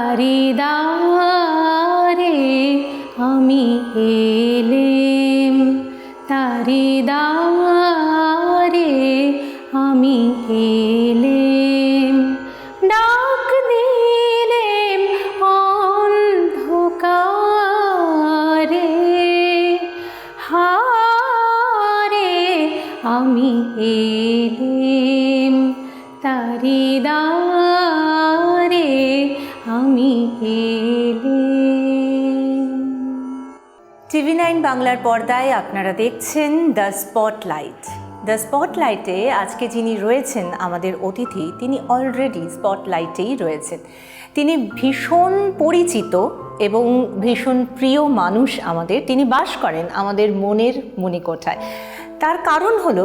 তারি দ্বারে আমি এলেম, তারি দ্বারে আমি এলেম, ডাক দিলেম অন্ধকারে, হারে আমি এলেম, তারি দ্বারে আমি এলেম। TV9 বাংলার পর্দায় আপনারা দেখছেন দ্য স্পটলাইট। দ্য স্পটলাইটে আজকে যিনি রয়েছেন আমাদের অতিথি, তিনি অলরেডি স্পটলাইটেই রয়েছেন। তিনি ভীষণ পরিচিত এবং ভীষণ প্রিয় মানুষ আমাদের। তিনি বাস করেন আমাদের মনের মণিকোঠায়। তার কারণ হলো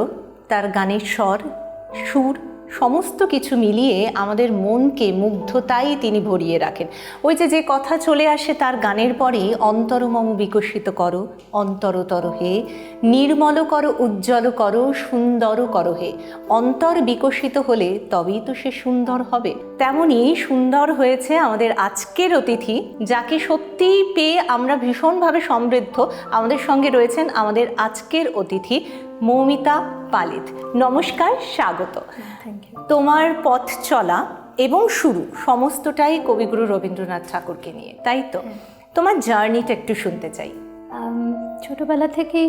তার গানের স্বর, সুর, সমস্ত কিছু মিলিয়ে আমাদের মনকে মুগ্ধতায় তিনি ভরিয়ে রাখেন। ওই যে কথা চলে আসে তার গানের পরেই, অন্তরমম বিকশিত করো অন্তরতর হে, নির্মল করো উজ্জ্বল করো সুন্দর করো হে। অন্তর বিকশিত হলে তবেই তো সে সুন্দর হবে। তেমনই সুন্দর হয়েছে আমাদের আজকের অতিথি, যাকে সত্যিই পেয়ে আমরা ভীষণভাবে সমৃদ্ধ। আমাদের সঙ্গে রয়েছেন আমাদের আজকের অতিথি মৌমিতা পালিত। নমস্কার, স্বাগত। Thank you. তোমার পথ চলা এবং শুরু সমস্তটাই কবিগুরু রবীন্দ্রনাথ ঠাকুরকে নিয়ে, তাই তো? তোমার জার্নিটা একটু শুনতে চাই। ছোটবেলা থেকেই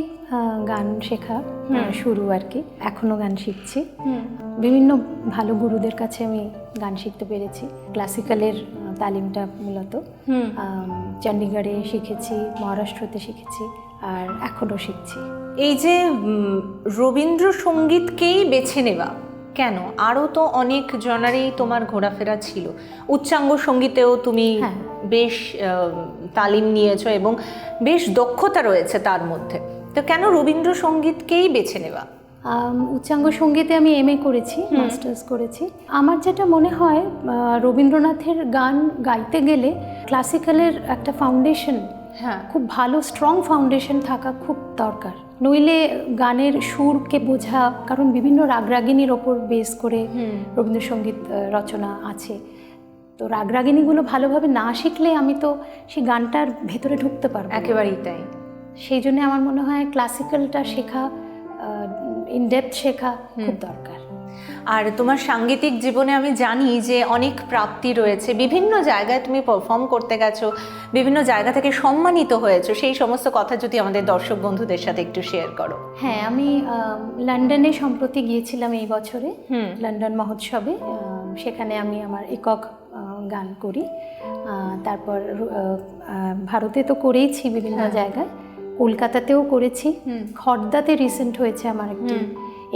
গান শেখা শুরু আর কি, এখনও গান শিখছি। বিভিন্ন ভালো গুরুদের কাছে আমি গান শিখতে পেরেছি। ক্লাসিক্যালের তালিমটা মূলত চণ্ডীগড়ে শিখেছি, মহারাষ্ট্রতে শিখেছি, আর এখনও শিখছি। এই যে রবীন্দ্রসঙ্গীতকেই বেছে নেওয়া কেন? আরও তো অনেক জনারেই তোমার ঘোরাফেরা ছিল। উচ্চাঙ্গ সঙ্গীতেও তুমি বেশ তালিম নিয়েছো এবং বেশ দক্ষতা রয়েছে তার মধ্যে। তো কেন রবীন্দ্রসঙ্গীতকেই বেছে নেওয়া? উচ্চাঙ্গ সঙ্গীতে আমি MA করেছি, মাস্টার্স করেছি। আমার যেটা মনে হয়, রবীন্দ্রনাথের গান গাইতে গেলে ক্লাসিক্যালের একটা ফাউন্ডেশন, খুব ভালো স্ট্রং ফাউন্ডেশন থাকা খুব দরকার। নইলে গানের সুরকে বোঝা, কারণ বিভিন্ন রাগরাগিনীর ওপর বেস করে রবীন্দ্রসঙ্গীত রচনা আছে, তো রাগরাগিনীগুলো ভালোভাবে না শিখলে আমি তো সেই গানটার ভেতরে ঢুকতে পারবো। একেবারেই তাই। সেই জন্য আমার মনে হয় ক্লাসিক্যালটা শেখা, ইনডেপথ শেখা খুব দরকার। আর তোমার সাংগীতিক জীবনে আমি জানি যে অনেক প্রাপ্তি রয়েছে, বিভিন্ন জায়গায় তুমি পারফর্ম করতে গেছো, বিভিন্ন জায়গা থেকে সম্মানিত হয়েছো। সেই সমস্ত কথা যদি আমাদের দর্শক বন্ধুদের সাথে একটু শেয়ার করো। হ্যাঁ, আমি লন্ডনে সম্প্রতি গিয়েছিলাম এই বছরে, লন্ডন মহোৎসবে। সেখানে আমি আমার একক গান করি। তারপর ভারতে তো করেইছি বিভিন্ন জায়গায়, কলকাতাতেও করেছি, খড়দাতে রিসেন্ট হয়েছে আমার একটি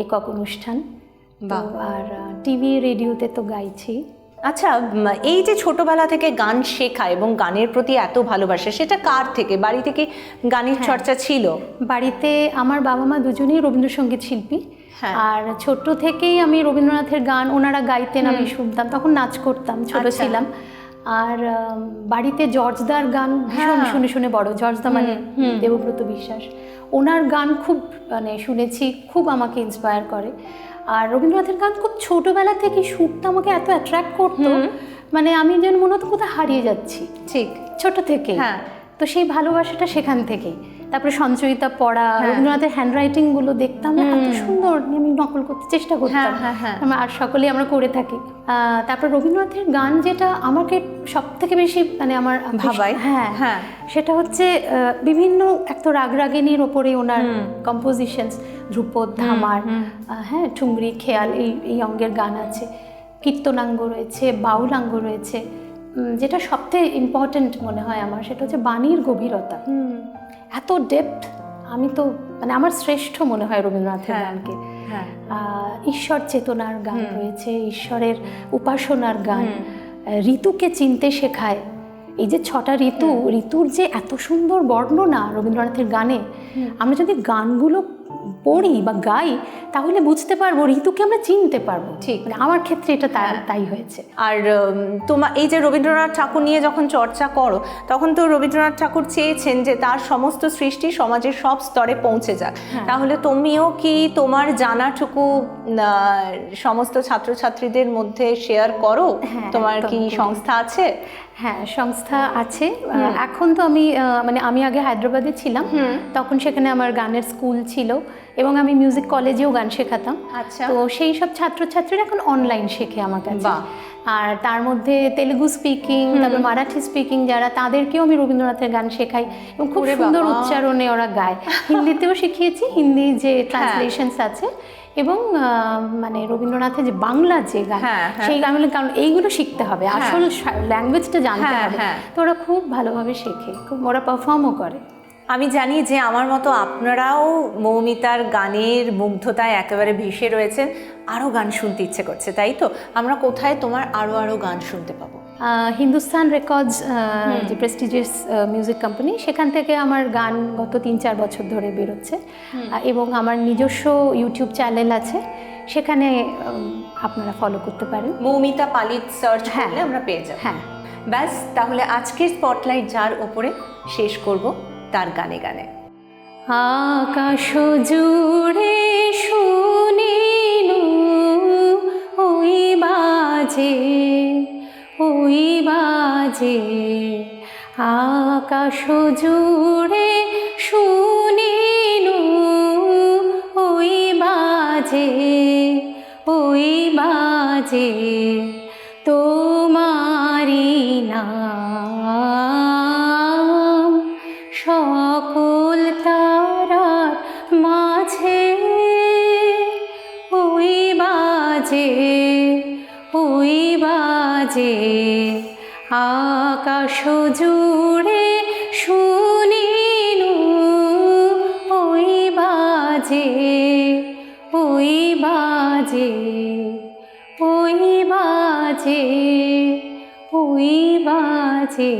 একক অনুষ্ঠান, আর টিভি রেডিওতে তো গাইছি। আচ্ছা, এই যে ছোটবেলা থেকে গান শেখা এবং গানের প্রতি এত ভালোবাসা, সেটা কার থেকে? বাড়ি থেকে গানের চর্চা ছিল? বাড়িতে আমার বাবা মা দুজনেই রবীন্দ্রসঙ্গীত শিল্পী, আর ছোট থেকেই আমি রবীন্দ্রনাথের গান ওনারা গাইতেন, আমি শুনতাম, তখন নাচ করতাম, ছোট ছিলাম। আর বাড়িতে জর্জদার গান ভীষণ শুনে শুনে বড়। জর্জদা মানে দেবব্রত বিশ্বাস, ওনার গান খুব মানে শুনেছি, খুব আমাকে ইন্সপায়ার করে। আর রবীন্দ্রনাথের গান খুব ছোটোবেলা থেকে সুরটা আমাকে এত অ্যাট্রাক্ট করতো, মানে আমি যেন মনে হতো কোথাও হারিয়ে যাচ্ছি, ঠিক ছোট থেকে। তো সেই ভালোবাসাটা সেখান থেকেই। তারপরে সঞ্চয়িতা পড়া, রবীন্দ্রনাথের হ্যান্ডরাইটিংগুলো দেখতাম, এত সুন্দর, আমি নকল করতে চেষ্টা করতাম, আর সকলেই আমরা করে থাকি। তারপর রবীন্দ্রনাথের গান যেটা আমাকে সব থেকে বেশি মানে আমার ভাবায়, সেটা হচ্ছে বিভিন্ন একটা রাগরাগিনীর ওপরে ওনার কম্পোজিশনস, ধ্রুপদ, ধামার, ঠুংরি, খেয়াল, এই অঙ্গের গান আছে, কীর্তনাঙ্গ রয়েছে, বাউলাঙ্গ রয়েছে। যেটা সবথেকে ইম্পর্টেন্ট মনে হয় আমার, সেটা হচ্ছে বাণীর গভীরতা, এত ডেপথ। আমি তো মানে আমার শ্রেষ্ঠ মনে হয় রবীন্দ্রনাথের গানকে। ঈশ্বর চেতনার গান রয়েছে, ঈশ্বরের উপাসনার গান, ঋতুকে চিনতে শেখায়। এই যে 6টা ঋতু, ঋতুর যে এত সুন্দর বর্ণনা রবীন্দ্রনাথের গানে, আমরা যদি গানগুলো পড়ি বা গাই তাহলে বুঝতে পারবো, ঋতুকে আমরা চিনতে পারবো। ঠিক, মানে আমার ক্ষেত্রে এটা তাই হয়েছে। আর তোমার এই যে রবীন্দ্রনাথ ঠাকুর নিয়ে যখন চর্চা করো, তখন তো রবীন্দ্রনাথ ঠাকুর চেয়েছেন যে তার সমস্ত সৃষ্টি সমাজের সব স্তরে পৌঁছে যাক। তাহলে তুমিও কি তোমার জানাটুকু সমস্ত ছাত্রছাত্রীদের মধ্যে শেয়ার করো? তোমার কি সংস্থা আছে? হ্যাঁ, সংস্থা আছে। এখন তো আমি মানে আমি আগে হায়দ্রাবাদে ছিলাম, তখন সেখানে আমার গানের স্কুল ছিল এবং আমি মিউজিক কলেজেও গান শেখাতাম। আচ্ছা। তো সেই সব ছাত্রছাত্রীরা এখন অনলাইন শেখে আমার কাছে। বাহ। আর তার মধ্যে তেলুগু স্পিকিং, তারপর মারাঠি স্পিকিং যারা, তাদেরকেও আমি রবীন্দ্রনাথের গান শেখাই এবং খুব ওরে সুন্দর বাবা। উচ্চারণে ওরা গায়। হিন্দিতেও শিখিয়েছি, হিন্দি যে ট্রান্সলেশনস আছে, এবং মানে রবীন্দ্রনাথের যে বাংলা যে গান, সেই গানগুলো, কারণ এইগুলো শিখতে হবে, আসল ল্যাঙ্গুয়েজটা জানতে হবে। তো ওরা খুব ভালোভাবে শেখে, খুব ওরা পারফর্মও করে। আমি জানি যে আমার মতো আপনারাও মৌমিতার গানের মুগ্ধতায় একেবারে ভেসে রয়েছেন, আরও গান শুনতে ইচ্ছে করছে, তাই তো? আমরা কোথায় তোমার আরও গান শুনতে পাবো? হিন্দুস্তান রেকর্ডস, যে প্রেস্টিজিয়াস মিউজিক কোম্পানি, সেখান থেকে আমার গান গত 3-4 বছর ধরে বেরোচ্ছে, এবং আমার নিজস্ব ইউটিউব চ্যানেল আছে, সেখানে আপনারা ফলো করতে পারেন। মৌমিতা পালিত সার্চ করলে আমরা পেয়ে যাব। হ্যাঁ, ব্যাস, তাহলে আজকের স্পটলাইট যার ওপরে শেষ করব তার গানে গানে। আকাশ জুড়ে শুনিলু ওই বাজে, ওই বাজে, আকাশ জুড়ে শুনিলু ওই বাজে, ওই বাজে, তোমারি নাম সকল তারার মাঝে, ওই বাজে, ওই বাজে, আকাশ জুড়ে শুনিলু ওই বাজে, ওই বাজে, ওই বাজে, ওই বাজে।